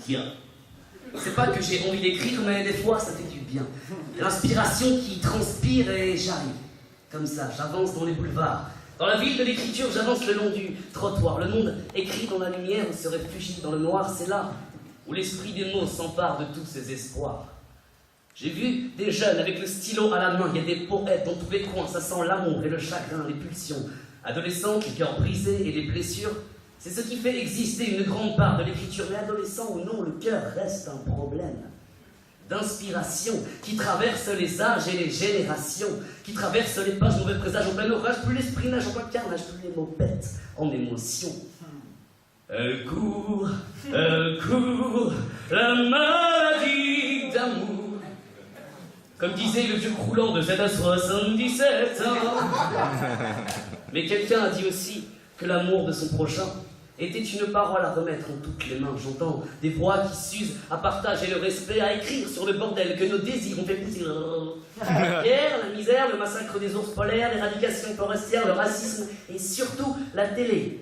Bien. C'est pas que j'ai envie d'écrire, mais des fois ça fait du bien. L'inspiration qui transpire et j'arrive. Comme ça, j'avance dans les boulevards. Dans la ville de l'écriture, j'avance le long du trottoir. Le monde écrit dans la lumière, se réfugie dans le noir. C'est là où l'esprit des mots s'empare de tous ses espoirs. J'ai vu des jeunes avec le stylo à la main. Il y a des poètes dans tous les coins. Ça sent l'amour et le chagrin, les pulsions. Adolescentes, les cœurs brisés et les blessures. C'est ce qui fait exister une grande part de l'écriture. Mais adolescent ou non, le cœur reste un problème d'inspiration qui traverse les âges et les générations, qui traverse les pages, mauvais présage en plein orage. Plus l'esprit nage en plein carnage, plus les mots pètent en émotion. Elle court, la maladie d'amour. Comme disait le vieux croulant de 7 à 77 ans. Mais quelqu'un a dit aussi que l'amour de son prochain était une parole à remettre en toutes les mains. J'entends des voix qui s'usent à partager le respect, à écrire sur le bordel que nos désirs ont fait pousser. La guerre, la misère, le massacre des ours polaires, l'éradication forestière, le racisme et surtout la télé.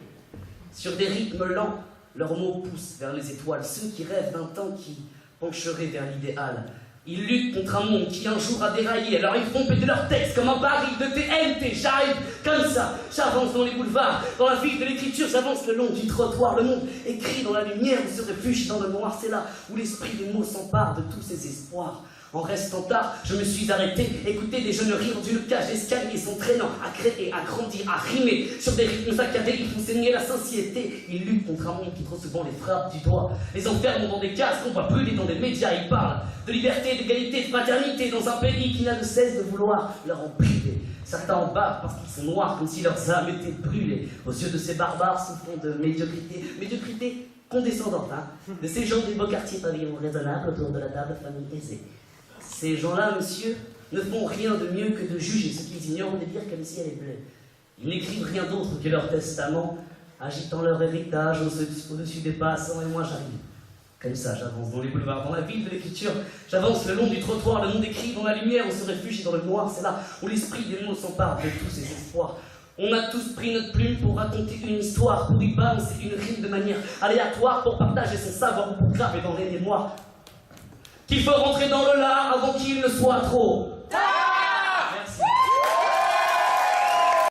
Sur des rythmes lents, leurs mots poussent vers les étoiles. Ceux qui rêvent d'un temps qui pencherait vers l'idéal. Ils luttent contre un monde qui un jour a déraillé. Alors ils font péter leurs textes comme un baril de TNT. J'arrive comme ça, j'avance dans les boulevards. Dans la ville de l'écriture, j'avance le long du trottoir. Le monde écrit dans la lumière, il se réfugie dans le noir. C'est là où l'esprit des mots s'empare de tous ses espoirs. En restant tard, je me suis arrêté, écouter des jeunes rire d'une cage d'escalier, s'entraînant à créer, à grandir, à rimer. Sur des rythmes saccadés, ils font saigner la satiété. Ils luttent contre un monde qui trop souvent les frappe du doigt. Les enferment dans des cases qu'on voit brûler dans des médias. Ils parlent de liberté, d'égalité, de fraternité dans un pays qui n'a de cesse de vouloir leur en priver. Certains en bavent parce qu'ils sont noirs, comme si leurs âmes étaient brûlées. Aux yeux de ces barbares souffrant de médiocrité. Médiocrité condescendante, hein, de ces gens des beaux quartiers pavillons raisonnables autour de la table famille aisée. Ces gens-là, monsieur, ne font rien de mieux que de juger ce qu'ils ignorent et de dire que le ciel est bleu. Ils n'écrivent rien d'autre que leur testament, agitant leur héritage au-dessus des passants, et moi j'arrive. Comme ça, j'avance dans les boulevards, dans la ville de l'écriture, j'avance le long du trottoir, le monde écrit dans la lumière, on se réfugie dans le noir, c'est là où l'esprit des mots s'empare de tous ses espoirs. On a tous pris notre plume pour raconter une histoire, pour y balancer une rime de manière aléatoire, pour partager son savoir ou pour graver dans les mémoires. Qu'il faut rentrer dans le lard avant qu'il ne soit trop.